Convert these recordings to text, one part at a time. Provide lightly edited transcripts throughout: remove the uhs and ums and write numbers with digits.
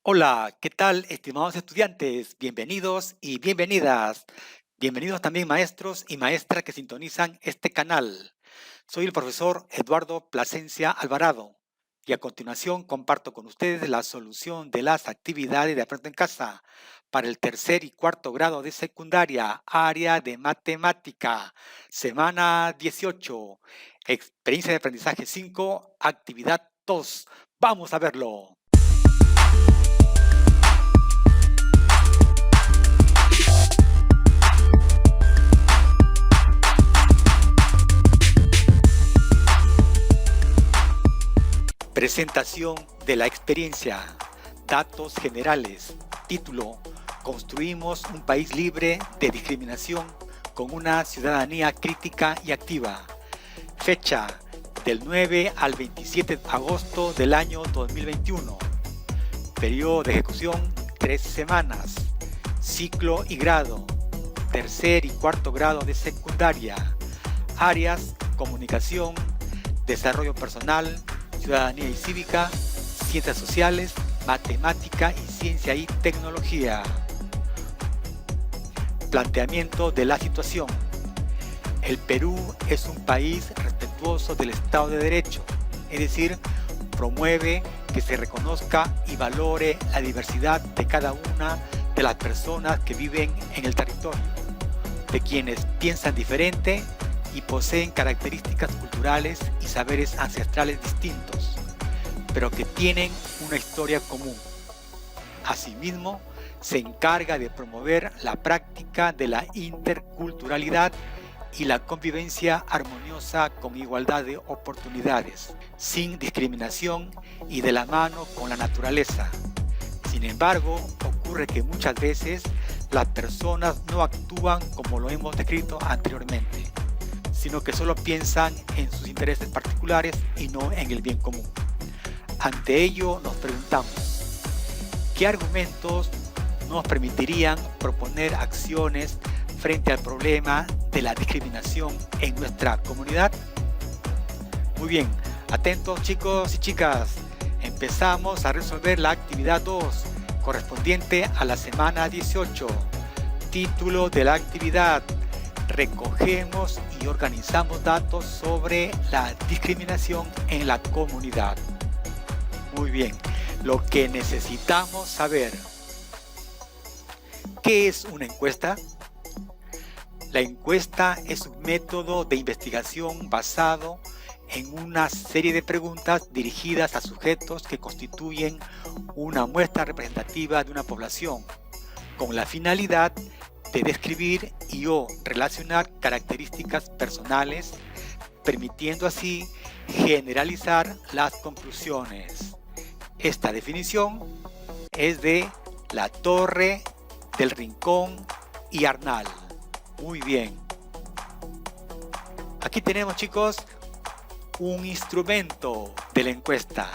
Hola, ¿qué tal, estimados estudiantes? Bienvenidos y bienvenidas. Bienvenidos también maestros y maestras que sintonizan este canal. Soy el profesor Eduardo Plasencia Alvarado y a continuación comparto con ustedes la solución de las actividades de Aprendo en Casa para el tercer y cuarto grado de secundaria, área de matemática, semana 18, experiencia de aprendizaje 5, actividad 2. Vamos a verlo. Presentación de la experiencia. Datos generales. Título. Construimos un país libre de discriminación con una ciudadanía crítica y activa. Fecha. Del 9 al 27 de agosto del año 2021. Periodo de ejecución 3 semanas. Ciclo y grado. Tercer y cuarto grado de secundaria. Áreas: comunicación, desarrollo personal, ciudadanía y cívica, ciencias sociales, matemática y ciencia y tecnología. Planteamiento de la situación. El Perú es un país respetuoso del Estado de Derecho, es decir, promueve que se reconozca y valore la diversidad de cada una de las personas que viven en el territorio, de quienes piensan diferente y poseen características culturales y saberes ancestrales distintos, pero que tienen una historia común. Asimismo, se encarga de promover la práctica de la interculturalidad y la convivencia armoniosa con igualdad de oportunidades, sin discriminación y de la mano con la naturaleza. Sin embargo, ocurre que muchas veces las personas no actúan como lo hemos descrito anteriormente, sino que solo piensan en sus intereses particulares y no en el bien común. Ante ello nos preguntamos, ¿qué argumentos nos permitirían proponer acciones frente al problema de la discriminación en nuestra comunidad? Muy bien, atentos chicos y chicas, empezamos a resolver la actividad 2, correspondiente a la semana 18. Título de la actividad: recogemos y organizamos datos sobre la discriminación en la comunidad. Muy bien, lo que necesitamos saber. ¿Qué es una encuesta? La encuesta es un método de investigación basado en una serie de preguntas dirigidas a sujetos que constituyen una muestra representativa de una población, con la finalidad de describir y o relacionar características personales, permitiendo así generalizar las conclusiones. Esta definición es de La Torre, del Rincón y Arnal. Muy bien. Aquí tenemos, chicos, un instrumento de la encuesta.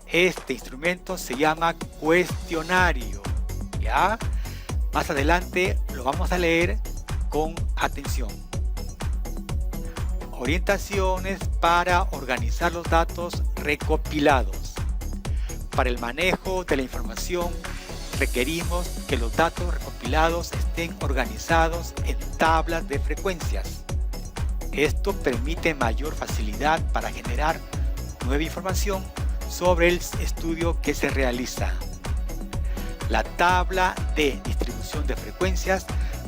Este instrumento se llama cuestionario. ¿Ya? Más adelante lo vamos a leer con atención. Orientaciones para organizar los datos recopilados. Para el manejo de la información requerimos que los datos recopilados estén organizados en tablas de frecuencias. Esto permite mayor facilidad para generar nueva información sobre el estudio que se realiza. La tabla de distribución de frecuencias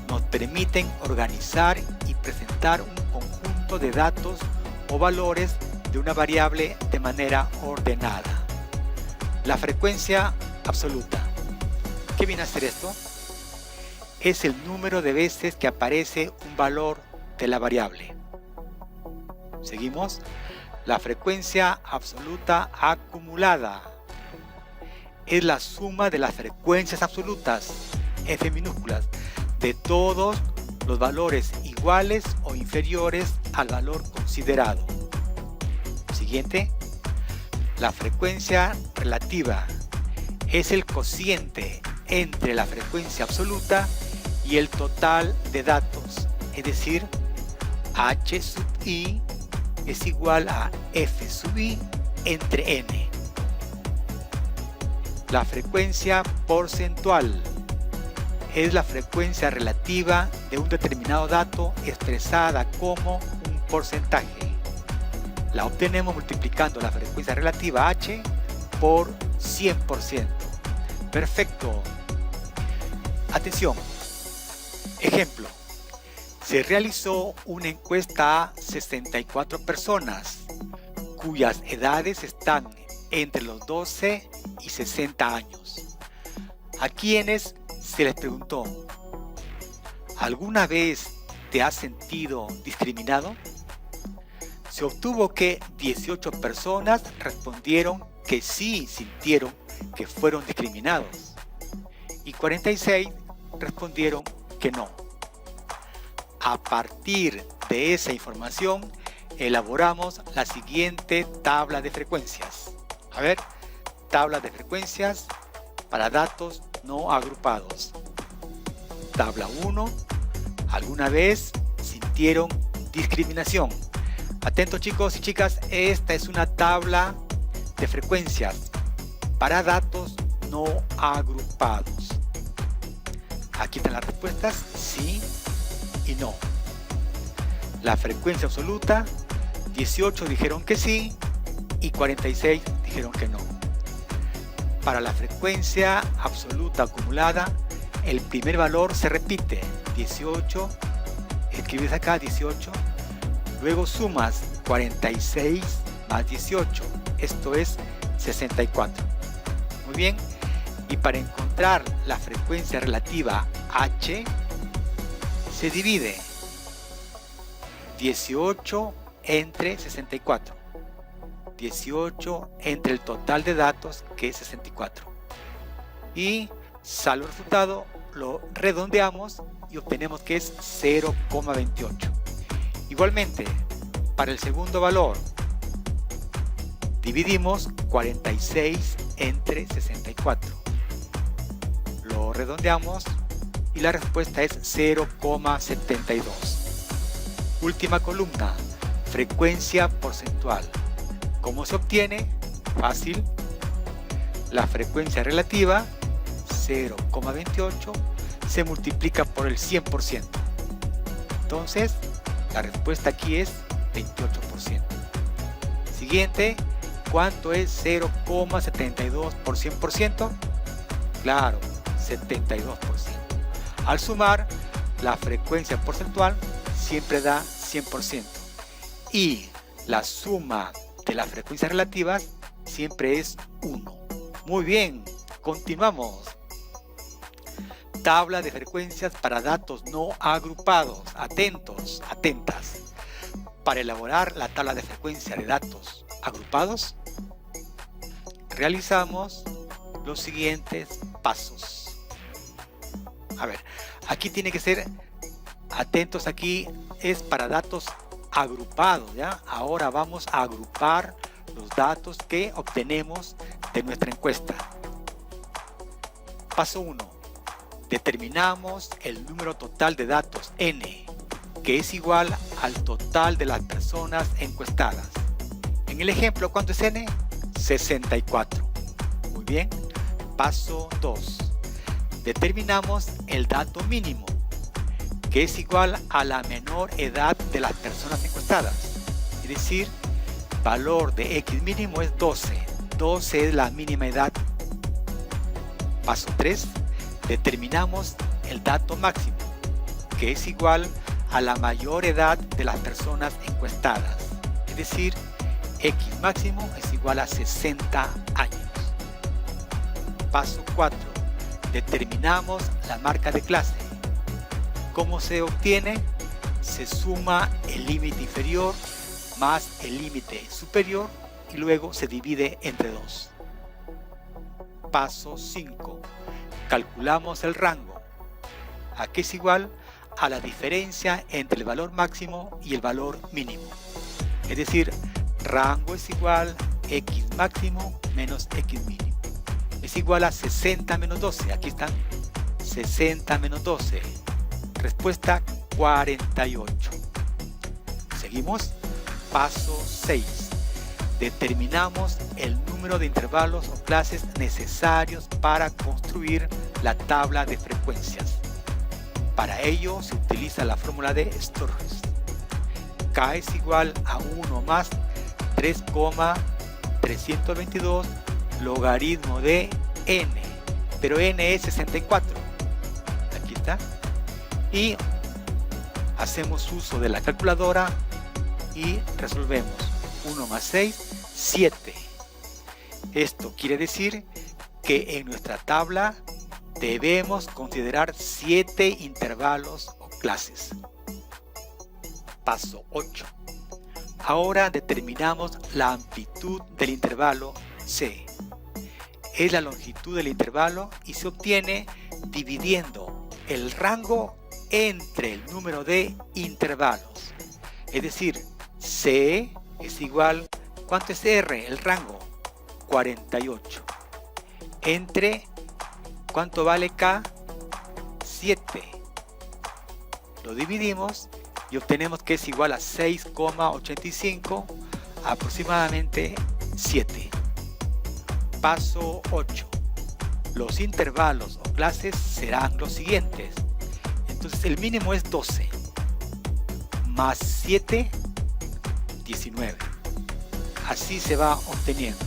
nos permiten organizar y presentar un conjunto de datos o valores de una variable de manera ordenada. La frecuencia absoluta. ¿Qué viene a ser esto? Es el número de veces que aparece un valor de la variable. Seguimos. La frecuencia absoluta acumulada es la suma de las frecuencias absolutas, F minúsculas, de todos los valores iguales o inferiores al valor considerado. Siguiente. La frecuencia relativa es el cociente entre la frecuencia absoluta y el total de datos, es decir, H sub i es igual a F sub i entre n. La frecuencia porcentual es la frecuencia relativa de un determinado dato expresada como un porcentaje. La obtenemos multiplicando la frecuencia relativa h por 100%. Perfecto. Atención. Ejemplo. Se realizó una encuesta a 64 personas cuyas edades están entre los 12 y 60 años, a quienes se les preguntó: ¿alguna vez te has sentido discriminado? Se obtuvo que 18 personas respondieron que sí sintieron que fueron discriminados y 46 respondieron que no. A partir de esa información, elaboramos la siguiente tabla de frecuencias. A ver, tabla de frecuencias para datos no agrupados. Tabla 1. ¿Alguna vez sintieron discriminación? Atentos chicos y chicas, esta es una tabla de frecuencias para datos no agrupados. Aquí están las respuestas, sí y no. La frecuencia absoluta, 18 dijeron que sí y 46 dijeron que no. Para la frecuencia absoluta acumulada, el primer valor se repite, 18, escribes acá 18, luego sumas 46 más 18, esto es 64. Muy bien, y para encontrar la frecuencia relativa h, se divide 18 entre 64. 18 entre el total de datos, que es 64. Y sale el resultado, lo redondeamos y obtenemos que es 0,28. Igualmente, para el segundo valor, dividimos 46 entre 64. Lo redondeamos y la respuesta es 0,72. Última columna, frecuencia porcentual. ¿Cómo se obtiene? Fácil. La frecuencia relativa, 0,28, se multiplica por el 100%. Entonces, la respuesta aquí es 28%. Siguiente, ¿cuánto es 0,72 por 100%? Claro, 72%. Al sumar, la frecuencia porcentual siempre da 100%. Y la suma de las frecuencias relativas siempre es 1. Muy bien, continuamos. Tabla de frecuencias para datos no agrupados. Atentos, atentas. Para elaborar la tabla de frecuencia de datos agrupados, realizamos los siguientes pasos. A ver, aquí tiene que ser atentos, aquí es para datos agrupados, ¿ya? Ahora vamos a agrupar los datos que obtenemos de nuestra encuesta. Paso 1. Determinamos el número total de datos n, que es igual al total de las personas encuestadas. En el ejemplo, ¿cuánto es n? 64. Muy bien. Paso 2. Determinamos el dato mínimo, que es igual a la menor edad de las personas encuestadas. Es decir, valor de x mínimo es 12. 12 es la mínima edad. Paso 3. Determinamos el dato máximo, que es igual a la mayor edad de las personas encuestadas. Es decir, x máximo es igual a 60 años. Paso 4. Determinamos la marca de clase. ¿Cómo se obtiene? Se suma el límite inferior más el límite superior y luego se divide entre 2. Paso 5. Calculamos el rango. Aquí es igual a la diferencia entre el valor máximo y el valor mínimo. Es decir, rango es igual a x máximo menos x mínimo. Es igual a 60 menos 12. Aquí están 60 menos 12. Respuesta 48. Seguimos. Paso 6. determinamos el número de intervalos o clases necesarios para construir la tabla de frecuencias. Para ello se utiliza la fórmula de Sturges. K es igual a 1 más 3,322 logaritmo de n, pero n es 64. Aquí está. Y hacemos uso de la calculadora y resolvemos. 1 más 6, 7. Esto quiere decir que en nuestra tabla debemos considerar 7 intervalos o clases. Paso 8. Ahora determinamos la amplitud del intervalo C. Es la longitud del intervalo y se obtiene dividiendo el rango entre el número de intervalos. Es decir, C es igual, ¿cuánto es R? El rango, 48. Entre, ¿cuánto vale K? 7. Lo dividimos y obtenemos que es igual a 6,85, aproximadamente 7. Paso 8. Los intervalos o clases serán los siguientes. Entonces el mínimo es 12. Más 7, 19. Así se va obteniendo.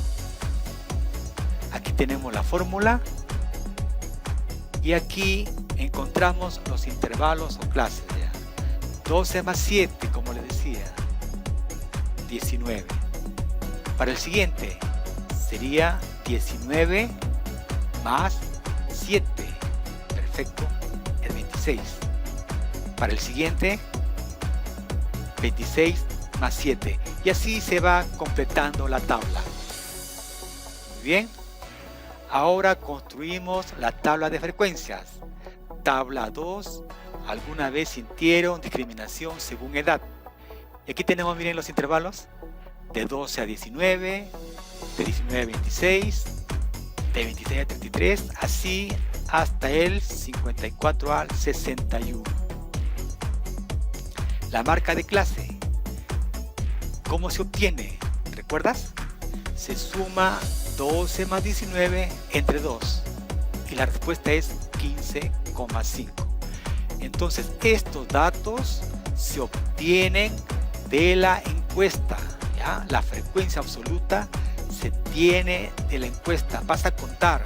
Aquí tenemos la fórmula. Y aquí encontramos los intervalos o clases. 12 más 7, como les decía, 19. Para el siguiente sería 19 más 7. Perfecto, es 26. Para el siguiente, 26 más 7. Y así se va completando la tabla. Muy bien. Ahora construimos la tabla de frecuencias. Tabla 2. ¿Alguna vez sintieron discriminación según edad? Y aquí tenemos, miren, los intervalos. De 12 a 19, de 19 a 26, de 26 a 33, así hasta el 54 al 61. La marca de clase. ¿Cómo se obtiene? ¿Recuerdas? Se suma 12 más 19 entre 2. Y la respuesta es 15,5. Entonces estos datos se obtienen de la encuesta, ¿ya? La frecuencia absoluta se tiene de la encuesta. Vas a contar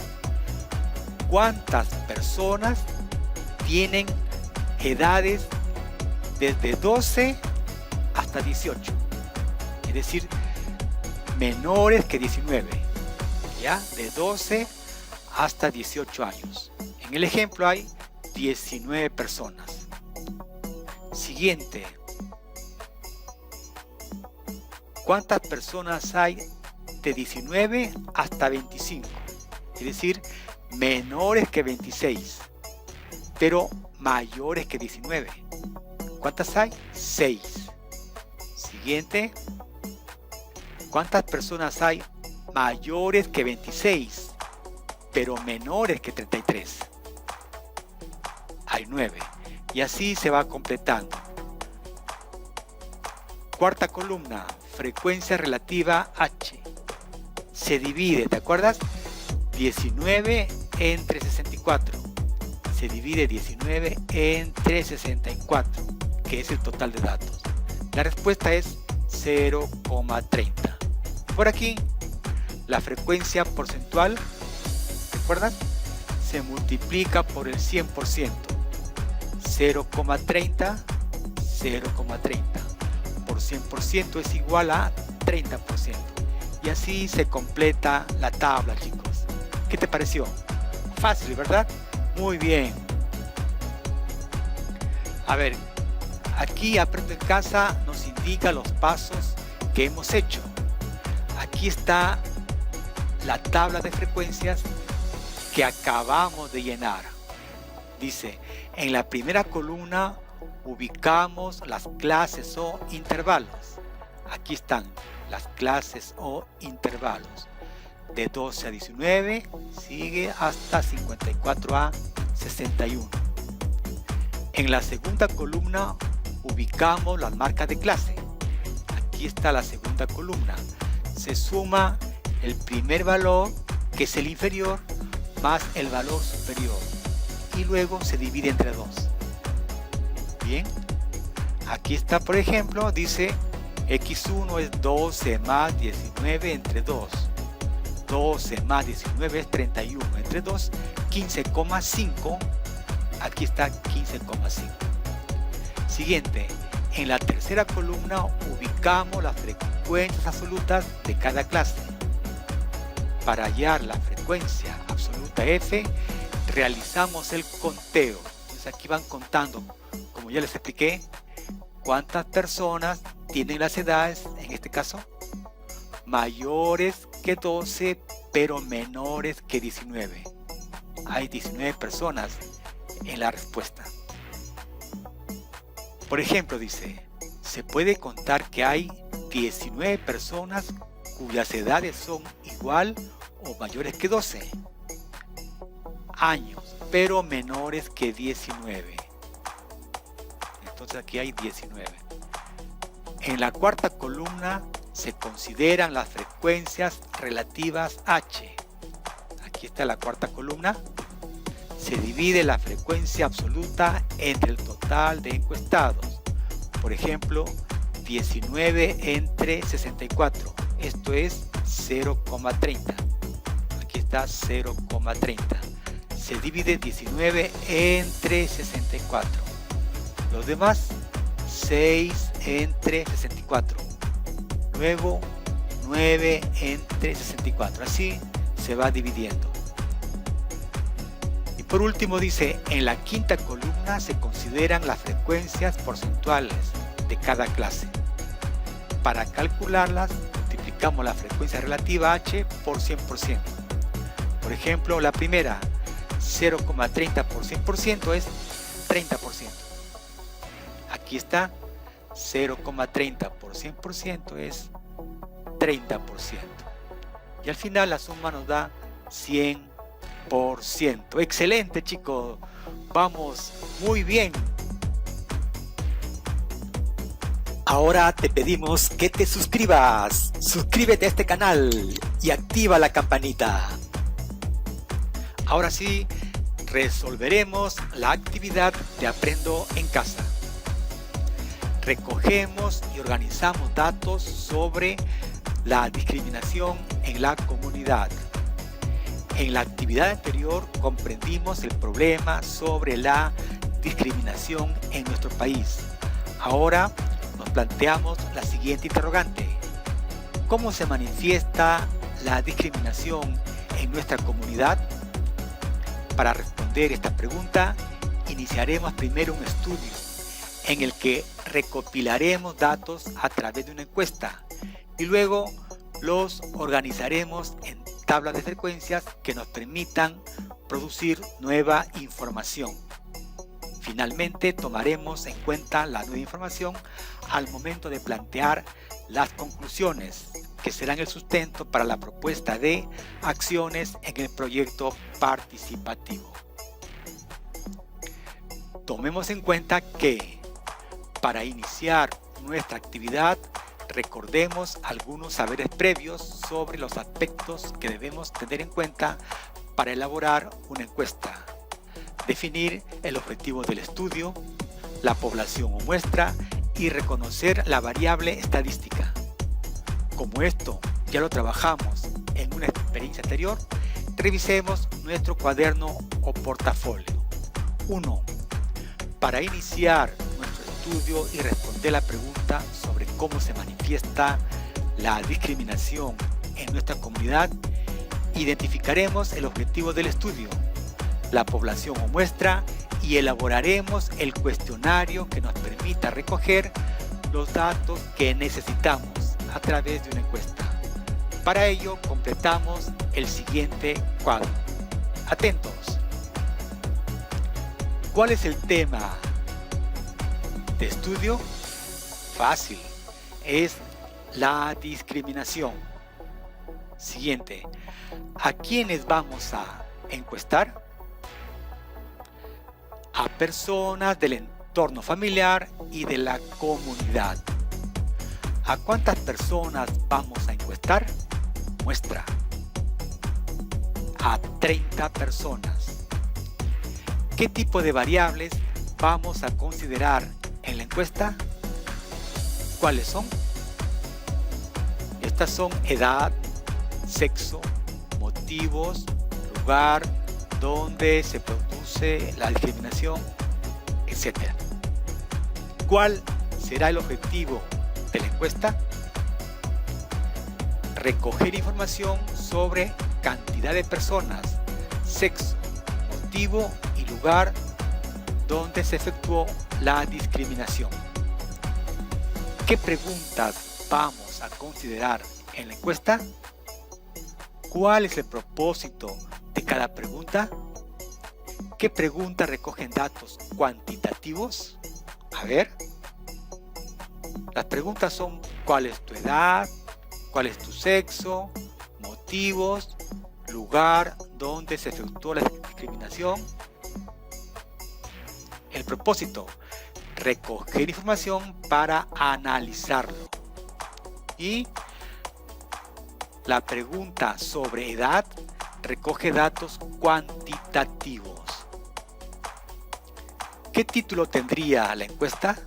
cuántas personas tienen edades desde 12 hasta 18, es decir, menores que 19, ¿ya? De 12 hasta 18 años. En el ejemplo hay 19 personas. Siguiente. ¿Cuántas personas hay de 19 hasta 25? Es decir, menores que 26, pero mayores que 19. ¿Cuántas hay? 6. Siguiente. ¿Cuántas personas hay mayores que 26, pero menores que 33? Hay 9. Y así se va completando. Cuarta columna, frecuencia relativa H. Se divide, ¿te acuerdas? 19 entre 64. Se divide 19 entre 64, que es el total de datos. La respuesta es 0,30. Por aquí, la frecuencia porcentual, ¿recuerdas? Se multiplica por el 100%. 0,30, 0,30. Por 100% es igual a 30%. Y así se completa la tabla, chicos. ¿Qué te pareció? Fácil, ¿verdad? Muy bien. A ver, aquí Aprendo en Casa nos indica los pasos que hemos hecho. Aquí está la tabla de frecuencias que acabamos de llenar. Dice, en la primera columna ubicamos las clases o intervalos. Aquí están las clases o intervalos. De 12 a 19, sigue hasta 54 a 61. En la segunda columna ubicamos las marcas de clase. Aquí está la segunda columna. se suma el primer valor, que es el inferior, más el valor superior, y luego se divide entre 2. Bien, aquí está, por ejemplo, dice x1 es 12 más 19 entre 2. 12 más 19 es 31 entre 2, 15,5. Aquí está 15,5. Siguiente, en la tercera columna ubicamos las frecuencias absolutas de cada clase. Para hallar la frecuencia absoluta f, realizamos el conteo. Entonces aquí van contando, como ya les expliqué, cuántas personas tienen las edades, en este caso, mayores que 12, pero menores que 19. Hay 19 personas en la respuesta. Por ejemplo, dice, se puede contar que hay 19 personas cuyas edades son igual o mayores que 12 años, pero menores que 19. Entonces aquí hay 19. En la cuarta columna se consideran las frecuencias relativas h. Aquí está la cuarta columna. Se divide la frecuencia absoluta entre el total de encuestados. Por ejemplo, 19 entre 64. Esto es 0,30. Aquí está 0,30. Se divide 19 entre 64. Los demás, 6 entre 64. Luego, 9 entre 64. Así se va dividiendo. Y por último dice, en la quinta columna se consideran las frecuencias porcentuales de cada clase. Para calcularlas, multiplicamos la frecuencia relativa h por 100%. Por ejemplo, la primera, 0,30 por 100% es 30%. Aquí está, 0,30 por 100% es 30%. Y al final la suma nos da 100%. Excelente, chicos. Vamos muy bien. Ahora te pedimos que te suscribas. Suscríbete a este canal y activa la campanita. Ahora sí, resolveremos la actividad de Aprendo en Casa. Recogemos y organizamos datos sobre la discriminación en la comunidad. En la actividad anterior comprendimos el problema sobre la discriminación en nuestro país. Ahora nos planteamos la siguiente interrogante. ¿Cómo se manifiesta la discriminación en nuestra comunidad? Para responder esta pregunta, iniciaremos primero un estudio en el que recopilaremos datos a través de una encuesta y luego los organizaremos en tablas de frecuencias que nos permitan producir nueva información. Finalmente, tomaremos en cuenta la nueva información al momento de plantear las conclusiones, que serán el sustento para la propuesta de acciones en el proyecto participativo. Tomemos en cuenta que para iniciar nuestra actividad recordemos algunos saberes previos sobre los aspectos que debemos tener en cuenta para elaborar una encuesta. Definir el objetivo del estudio, la población o muestra y reconocer la variable estadística. Como esto ya lo trabajamos en una experiencia anterior, revisemos nuestro cuaderno o portafolio. 1. Para iniciar nuestro estudio y responder la pregunta sobre cómo se manifiesta la discriminación en nuestra comunidad, identificaremos el objetivo del estudio, la población o muestra y elaboraremos el cuestionario que nos permita recoger los datos que necesitamos a través de una encuesta. Para ello completamos el siguiente cuadro. Atentos. ¿Cuál es el tema de estudio? Fácil. Es la discriminación. Siguiente. ¿A quiénes vamos a encuestar? A personas del entorno familiar y de la comunidad. ¿A cuántas personas vamos a encuestar? preguntar, muestra a 30 personas. ¿Qué tipo de variables vamos a considerar en la encuesta? ¿Cuáles son? Estas son edad, sexo, motivos, lugar donde se produce la discriminación, etc. ¿Cuál será el objetivo de la encuesta? Recoger información sobre cantidad de personas, sexo, motivo y lugar donde se efectuó la discriminación. ¿Qué preguntas vamos a considerar en la encuesta? ¿Cuál es el propósito de cada pregunta? ¿Qué preguntas recogen datos cuantitativos? A ver. Las preguntas son: ¿cuál es tu edad? ¿Cuál es tu sexo? Motivos, lugar donde se efectuó la discriminación. El propósito: recoger información para analizarlo. Y la pregunta sobre edad recoge datos cuantitativos. ¿Qué título tendría la encuesta?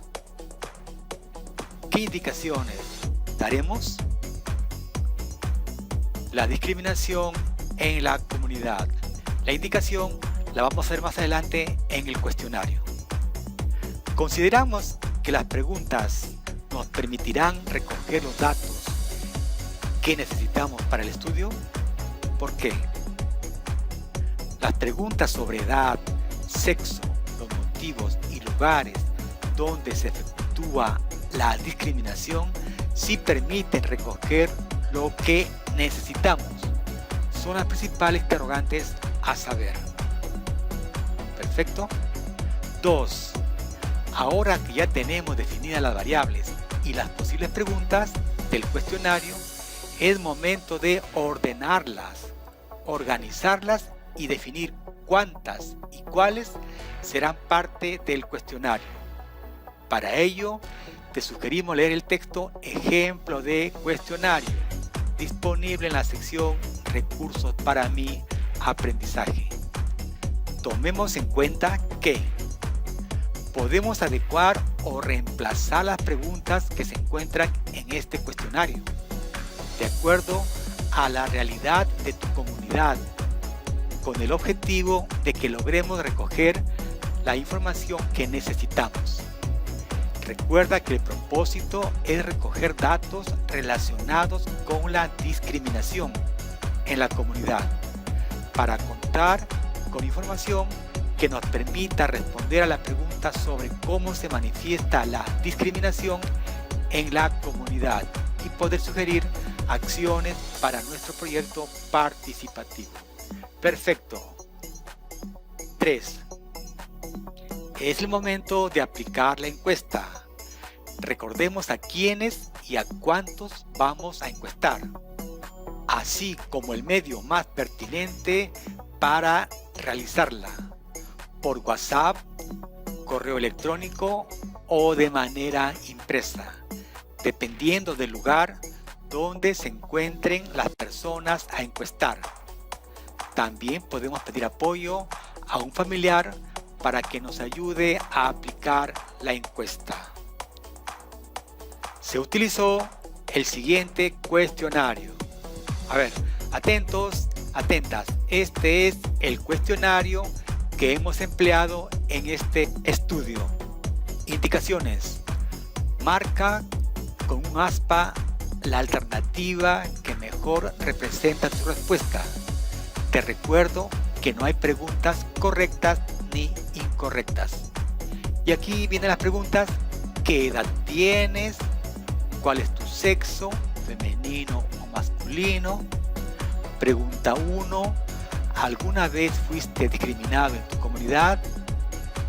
¿Qué indicaciones daremos? La discriminación en la comunidad. La indicación la vamos a ver más adelante en el cuestionario. Consideramos que las preguntas nos permitirán recoger los datos que necesitamos para el estudio. ¿Por qué? Las preguntas sobre edad, sexo, los motivos y lugares donde se efectúa la discriminación sí permiten recoger lo que necesitamos. Son las principales interrogantes a saber. Perfecto. 2. Ahora que ya tenemos definidas las variables y las posibles preguntas del cuestionario, es momento de ordenarlas, organizarlas y definir cuántas y cuáles serán parte del cuestionario. Para ello, te sugerimos leer el texto Ejemplo de cuestionario, disponible en la sección Recursos para mi aprendizaje. Tomemos en cuenta que podemos adecuar o reemplazar las preguntas que se encuentran en este cuestionario, de acuerdo a la realidad de tu comunidad, con el objetivo de que logremos recoger la información que necesitamos. Recuerda que el propósito es recoger datos relacionados con la discriminación en la comunidad, para contar con información que nos permita responder a la pregunta sobre cómo se manifiesta la discriminación en la comunidad y poder sugerir acciones para nuestro proyecto participativo. Perfecto. 3. Es el momento de aplicar la encuesta. Recordemos a quiénes y a cuántos vamos a encuestar, así como el medio más pertinente para realizarla: por WhatsApp, correo electrónico o de manera impresa, dependiendo del lugar donde se encuentren las personas a encuestar. También podemos pedir apoyo a un familiar para que nos ayude a aplicar la encuesta. Se utilizó el siguiente cuestionario. A ver, atentos, atentas. Este es el cuestionario que hemos empleado en este estudio. Indicaciones: marca con un aspa la alternativa que mejor representa tu respuesta. Te recuerdo que no hay preguntas correctas ni incorrectas. Y aquí vienen las preguntas: ¿qué edad tienes? ¿Cuál es tu sexo, femenino o masculino? Pregunta 1. ¿Alguna vez fuiste discriminado en tu comunidad?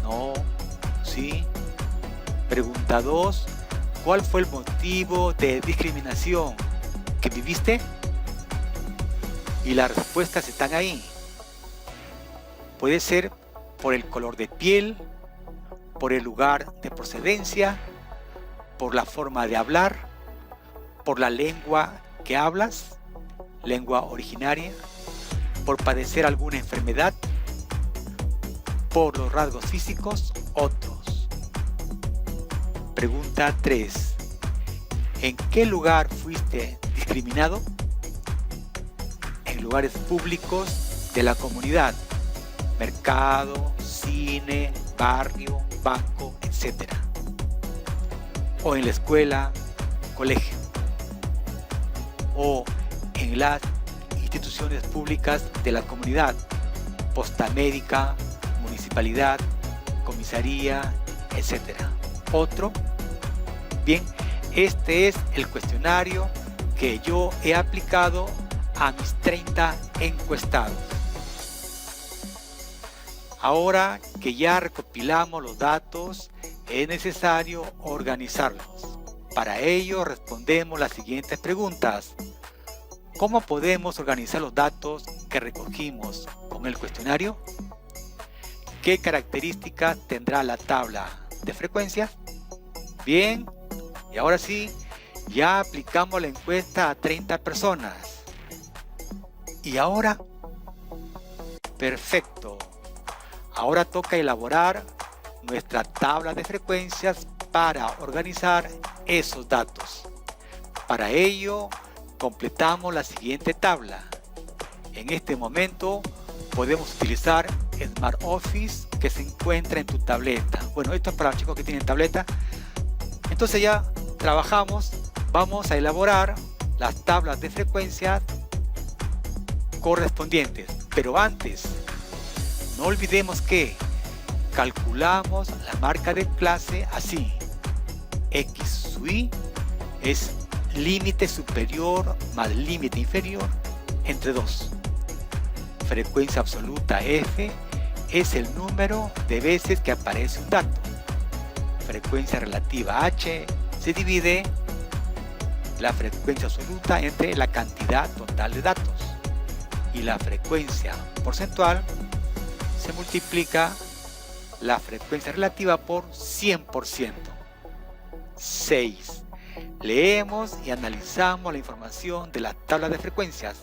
No, sí. Pregunta 2. ¿Cuál fue el motivo de discriminación que viviste? Y las respuestas están ahí. Puede ser por el color de piel, por el lugar de procedencia, por la forma de hablar, por la lengua que hablas, lengua originaria, por padecer alguna enfermedad, por los rasgos físicos, otros. Pregunta 3. ¿En qué lugar fuiste discriminado? En lugares públicos de la comunidad, mercado, cine, barrio, banco, etc. O en la escuela, colegio. O en las instituciones públicas de la comunidad, posta médica, municipalidad, comisaría, etc. Otro. Bien, este es el cuestionario que yo he aplicado a mis 30 encuestados. Ahora que ya recopilamos los datos, es necesario organizarlos. Para ello respondemos las siguientes preguntas. ¿Cómo podemos organizar los datos que recogimos con el cuestionario? ¿Qué características tendrá la tabla de frecuencias? Bien, y ahora sí, ya aplicamos la encuesta a 30 personas. ¿Y ahora? Perfecto. Ahora toca elaborar nuestra tabla de frecuencias para organizar esos datos. Para ello, completamos la siguiente tabla. En este momento podemos utilizar Smart Office que se encuentra en tu tableta. Bueno, esto es para los chicos que tienen tableta. Entonces ya trabajamos, vamos a elaborar las tablas de frecuencias correspondientes. Pero antes, no olvidemos que calculamos la marca de clase así. X sub i es límite superior más límite inferior entre 2. Frecuencia absoluta F es el número de veces que aparece un dato. Frecuencia relativa H se divide la frecuencia absoluta entre la cantidad total de datos. Y la frecuencia porcentual se multiplica la frecuencia relativa por 100%. 6. Leemos y analizamos la información de las tablas de frecuencias.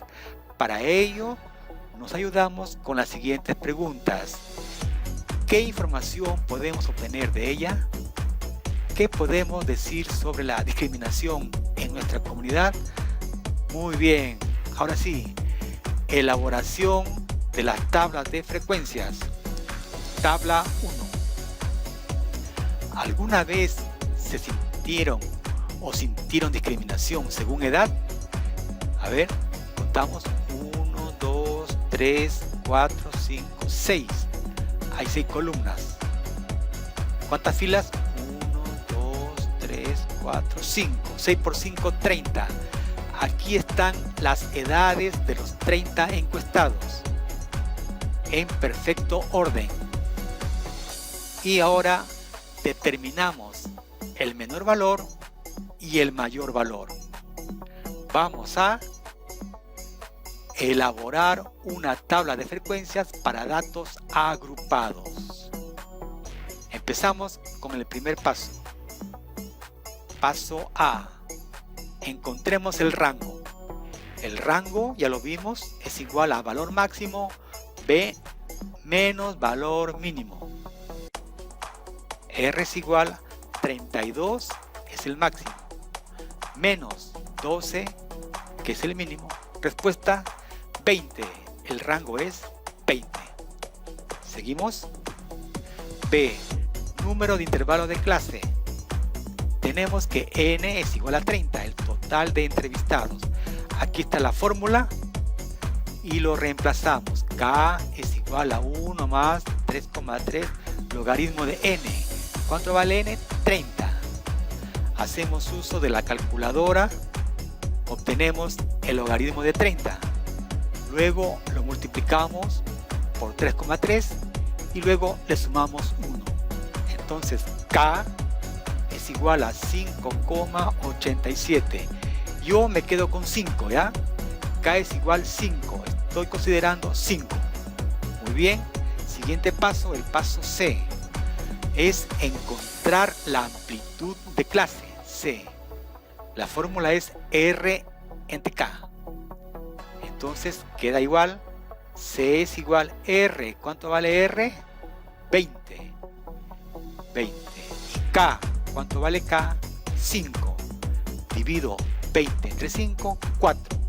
Para ello, nos ayudamos con las siguientes preguntas. ¿Qué información podemos obtener de ella? ¿Qué podemos decir sobre la discriminación en nuestra comunidad? Muy bien, ahora sí, elaboración de las tablas de frecuencias. Tabla 1. ¿Alguna vez se sintieron discriminación según edad? A ver, contamos 1, 2, 3, 4, 5, 6. Hay 6 columnas. ¿Cuántas filas? 1, 2, 3, 4, 5. 6 por 5, 30. Aquí están las edades de los 30 encuestados en perfecto orden. Y ahora determinamos el menor valor y el mayor valor. Vamos a elaborar una tabla de frecuencias para datos agrupados. Empezamos con el primer paso. Paso A. Encontremos el rango. El rango, ya lo vimos, es igual a valor máximo B menos valor mínimo. R es igual a 32, es el máximo, menos 12, que es el mínimo. Respuesta 20, el rango es 20. Seguimos. B, número de intervalos de clase. Tenemos que N es igual a 30, el total de entrevistados. Aquí está la fórmula y lo reemplazamos. K es igual a 1 más 3,3 logaritmo de N. ¿Cuánto vale N? 30. Hacemos uso de la calculadora, obtenemos el logaritmo de 30. Luego lo multiplicamos por 3,3 y luego le sumamos 1. Entonces K es igual a 5,87. Yo me quedo con 5, ¿ya? K es igual a 5. Estoy considerando 5. Muy bien. Siguiente paso, el paso C. Es encontrar la amplitud de clase, C. La fórmula es RN entre K. Entonces queda igual, C es igual R. ¿Cuánto vale R? 20. 20. Y K, ¿cuánto vale K? 5. Divido 20 entre 5, 4.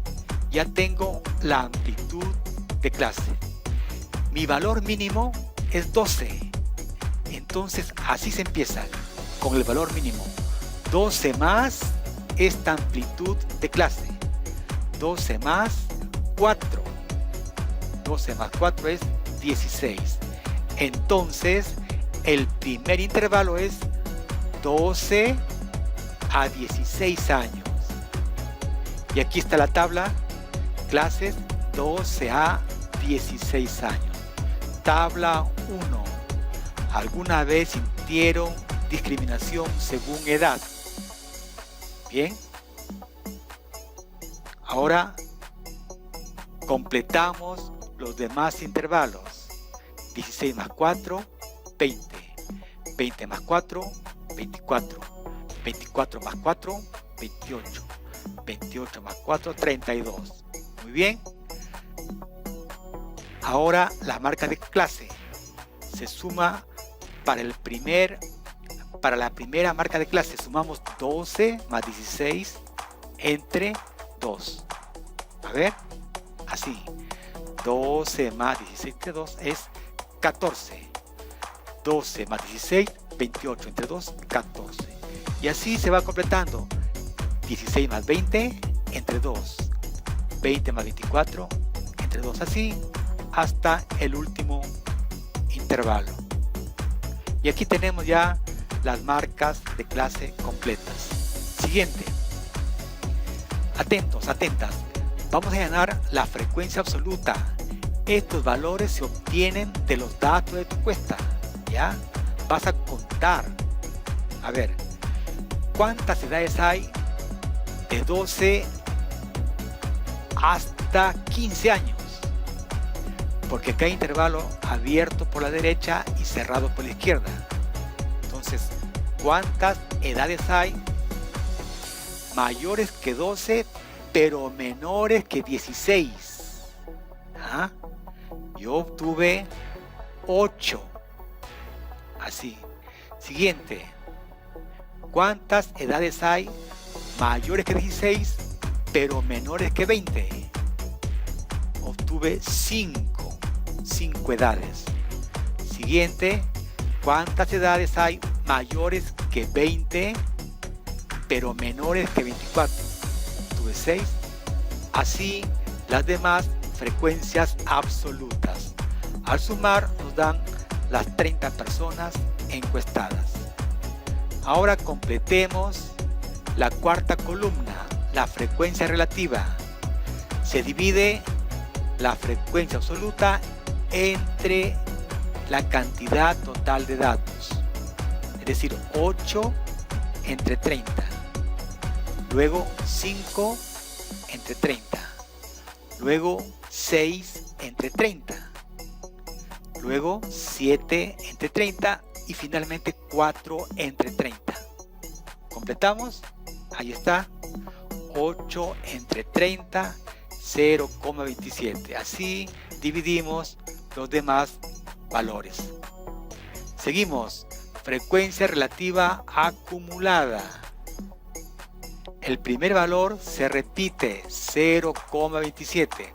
Ya tengo la amplitud de clase. Mi valor mínimo es 12. Entonces así se empieza, con el valor mínimo. 12 más esta amplitud de clase. 12 más 4. 12 más 4 es 16. Entonces el primer intervalo es 12 a 16 años. Y aquí está la tabla, clases 12 a 16 años. Tabla 1. ¿Alguna vez sintieron discriminación según edad? Bien. Ahora completamos los demás intervalos. 16 más 4, 20. 20 más 4, 24. 24 más 4, 28. 28 más 4, 32. Muy bien. Ahora la marca de clase se suma para la primera marca de clase. Sumamos 12 más 16 entre 2. A ver, así. 12 más 16 entre 2 es 14. 12 más 16, 28 entre 2, 14. Y así se va completando. 16 más 20 entre 2. 20 más 24 entre 2. Así hasta el último intervalo. Y aquí tenemos ya las marcas de clase completas. Siguiente. Atentos, atentas. Vamos a llenar la frecuencia absoluta. Estos valores se obtienen de los datos de tu encuesta. ¿Ya? Vas a contar. A ver, ¿cuántas edades hay de 12 hasta 15 años? Porque acá hay intervalo abierto por la derecha y cerrado por la izquierda. Entonces, ¿cuántas edades hay mayores que 12 pero menores que 16? ¿Ah? Yo obtuve 8. Así. Siguiente. ¿Cuántas edades hay mayores que 16 pero menores que 20? Obtuve 5 edades. Siguiente. ¿Cuántas edades hay mayores que 20 pero menores que 24? Obtuve 6. Así las demás frecuencias absolutas. Al sumar nos dan las 30 personas encuestadas. Ahora completemos la cuarta columna, la frecuencia relativa. Se divide la frecuencia absoluta entre la cantidad total de datos, es decir, 8 entre 30, luego 5 entre 30, luego 6 entre 30, luego 7 entre 30 y finalmente 4 entre 30. ¿Completamos? Ahí está, 8 entre 30, 0,27. Así dividimos los demás valores. Seguimos. Frecuencia relativa acumulada. El primer valor se repite, 0,27.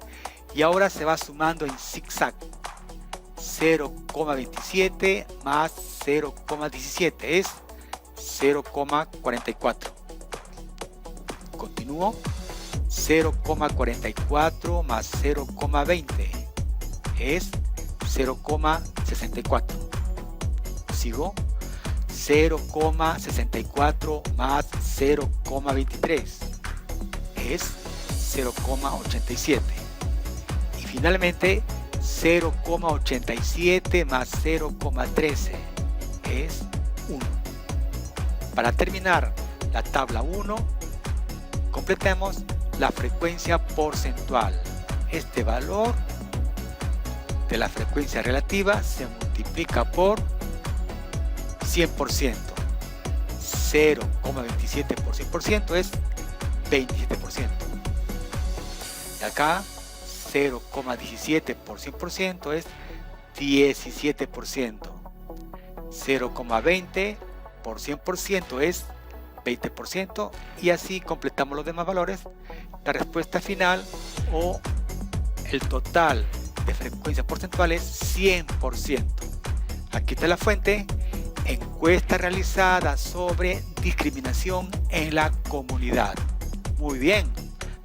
Y ahora se va sumando en zigzag. 0,27 más 0,17 es 0,44. Continúo. 0,44 más 0,20 es 0,64. Sigo. 0,64 más 0,23 es 0,87. Y finalmente 0,87 más 0,13 es 1. Para terminar la tabla 1, completemos la frecuencia porcentual. Este valor de la frecuencia relativa se multiplica por 100%. 0,27 por 100% es 27%. Y acá 0,17 por 100% es 17%. 0,20 por 100% es 20%, y así completamos los demás valores. La respuesta final o el total de frecuencia porcentual es 100%. Aquí está la fuente: encuesta realizada sobre discriminación en la comunidad. Muy bien.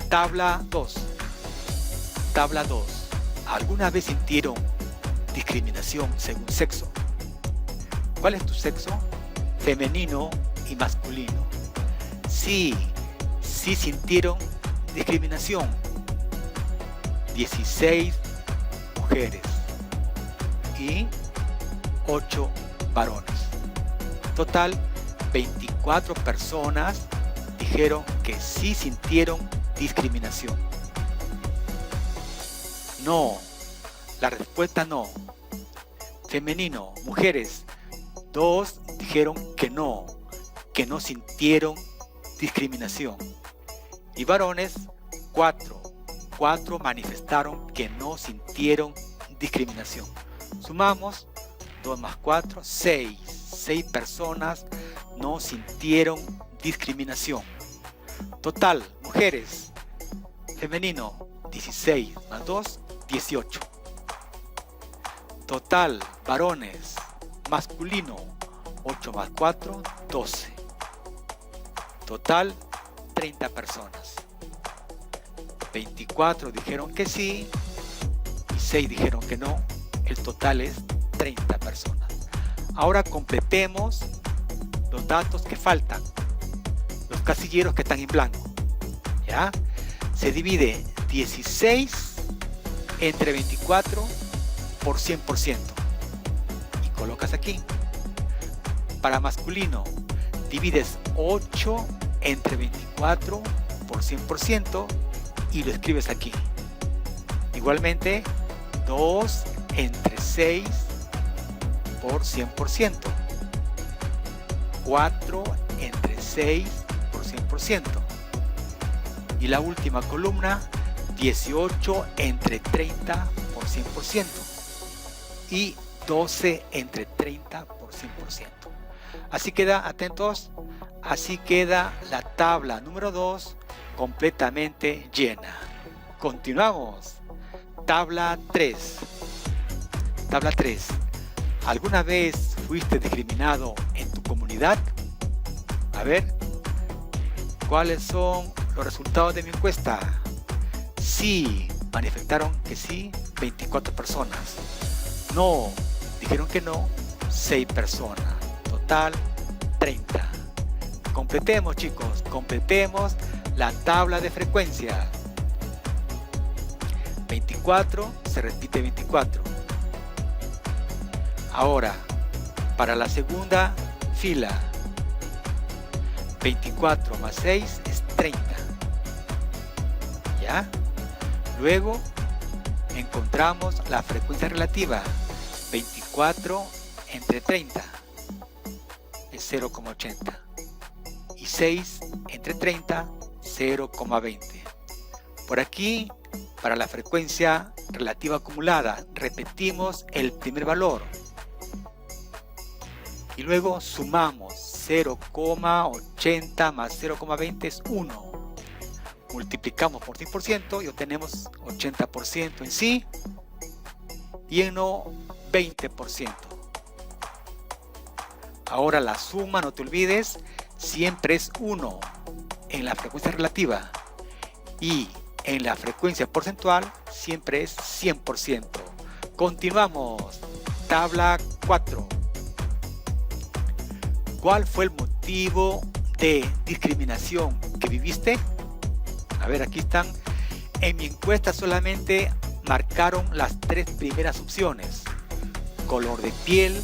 Tabla 2. Tabla 2. ¿Alguna vez sintieron discriminación según sexo? ¿Cuál es tu sexo? Femenino y masculino. Sí sintieron discriminación. 16 mujeres y 8 varones. Total, 24 personas dijeron que sí sintieron discriminación. No, la respuesta no. Femenino, mujeres, 2 dijeron que no sintieron discriminación. Y varones, 4 manifestaron que no sintieron discriminación. Sumamos 2 más 4, 6 personas no sintieron discriminación. Total, mujeres, femenino, 16 más 2, 18. Total, varones, masculino, 8 más 4, 12. Total, 30 personas. 24 dijeron que sí y 6 dijeron que no. El total es 30 personas. Ahora completemos los datos que faltan, los casilleros que están en blanco. ¿Ya? Se divide 16 entre 24 por 100%. Y colocas aquí. Para masculino, divides 8 entre 24 por 100% y lo escribes aquí. Igualmente, 2 entre 6 por 100%. 4 entre 6 por 100%. Y la última columna, 18 entre 30 por 100%. Y 12 entre 30 por 100%. Así queda, atentos, así queda la tabla número 2 completamente llena. Continuamos. Tabla 3. Tabla 3. ¿Alguna vez fuiste discriminado en tu comunidad? A ver, ¿cuáles son los resultados de mi encuesta? Sí, manifestaron que sí, 24 personas. No, dijeron que no, 6 personas. Total, 30. Completemos, chicos, completemos la tabla de frecuencia. 24, se repite 24. Ahora, para la segunda fila, 24 más 6 es 30. ¿Ya? Luego, encontramos la frecuencia relativa. 24 entre 30 es 0,80. Y 6 entre 30, 0,20. Por aquí, para la frecuencia relativa acumulada, repetimos el primer valor. Y luego sumamos 0,80 más 0,20 es 1. Multiplicamos por 100% y obtenemos 80% en sí y en no 20%. Ahora la suma, no te olvides, siempre es 1 en la frecuencia relativa y en la frecuencia porcentual siempre es 100%. Continuamos. Tabla 4. ¿Cuál fue el motivo de discriminación que viviste? A ver, aquí están. En mi encuesta solamente marcaron las 3 primeras opciones: color de piel,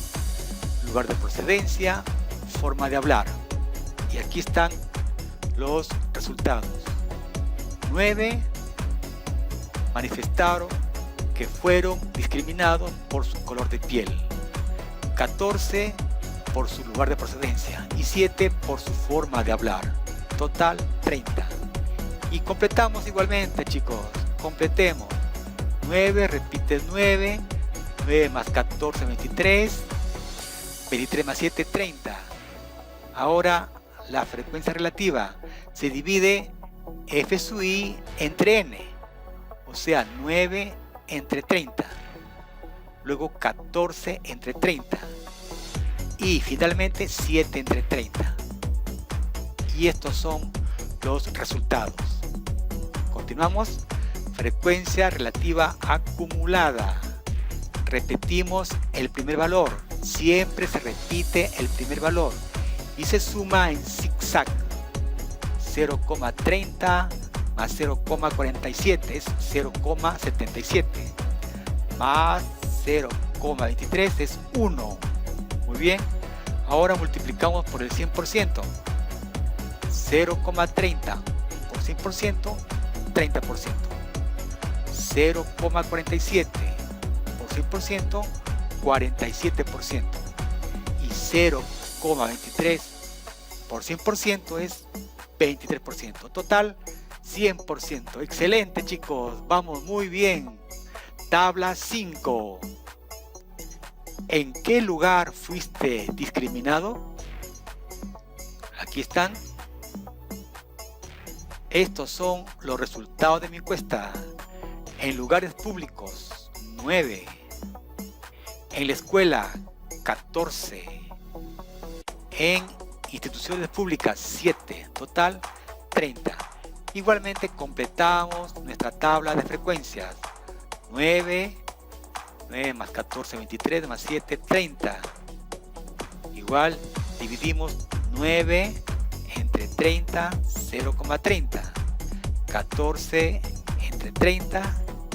lugar de procedencia, forma de hablar. Y aquí están los resultados. 9 manifestaron que fueron discriminados por su color de piel, 14 por su lugar de procedencia y 7 por su forma de hablar. Total 30. Y completamos igualmente, chicos. completemos. 9 repite 9, 9 más 14, 23, 23 más 7, 30. Ahora la frecuencia relativa se divide f sub i entre n, o sea 9 entre 30, luego 14 entre 30 y finalmente 7 entre 30. Y estos son los resultados. Continuamos. Frecuencia relativa acumulada. Repetimos el primer valor. Siempre se repite el primer valor y se suma en zigzag. 0,30 más 0,47 es 0,77 más 0,23 es 1. Muy bien. Ahora multiplicamos por el 100%. 0,30 por 100%, 30%. 0,47 por 100%, 47%. Y 0,23 por 100% es 23%. Total, 100%. Excelente, chicos. Vamos muy bien. Tabla 5. ¿En qué lugar fuiste discriminado? Aquí están. Estos son los resultados de mi encuesta. En lugares públicos, 9. En la escuela, 14. En instituciones públicas, 7. Total, 30. Igualmente completamos nuestra tabla de frecuencias. 9, 9 más 14, 23, más 7, 30. Igual dividimos 9 entre 30, 0,30. 14 entre 30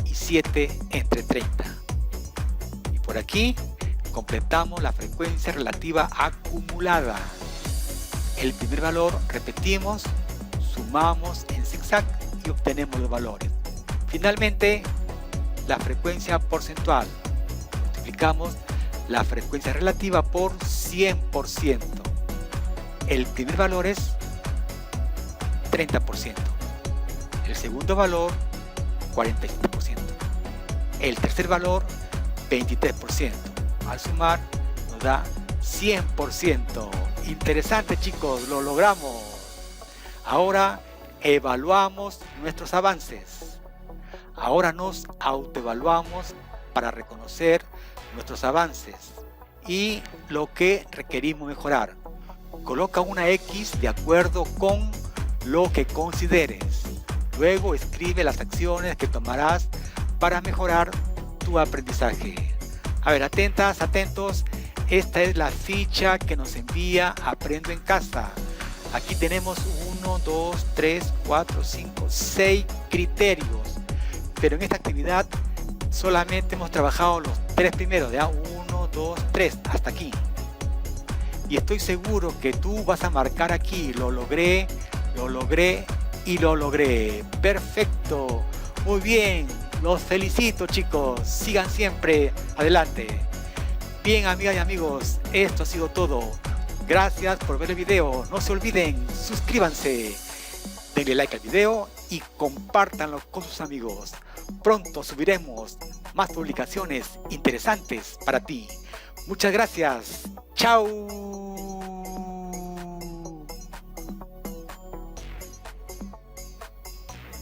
y 7 entre 30. Y por aquí completamos la frecuencia relativa acumulada. El primer valor repetimos, sumamos en zigzag y obtenemos los valores. Finalmente, la frecuencia porcentual. Multiplicamos la frecuencia relativa por 100%. El primer valor es 30%. El segundo valor, 47%. El tercer valor, 23%. Al sumar, nos da 100%. Interesante, chicos, lo logramos. Ahora evaluamos nuestros avances. Ahora nos autoevaluamos para reconocer nuestros avances y lo que requerimos mejorar. Coloca una X de acuerdo con lo que consideres. Luego escribe las acciones que tomarás para mejorar tu aprendizaje. A ver, atentas, atentos. Esta es la ficha que nos envía Aprendo en Casa. Aquí tenemos 1, 2, 3, 4, 5, 6 criterios. Pero en esta actividad solamente hemos trabajado los 3 primeros, ¿ya? 1, 2, 3, hasta aquí. Y estoy seguro que tú vas a marcar aquí, lo logré y lo logré. Perfecto, muy bien, los felicito, chicos, sigan siempre adelante. Bien, amigas y amigos, esto ha sido todo. Gracias por ver el video, no se olviden, suscríbanse, denle like al video y compártanlo con sus amigos. Pronto subiremos más publicaciones interesantes para ti. Muchas gracias. Chao.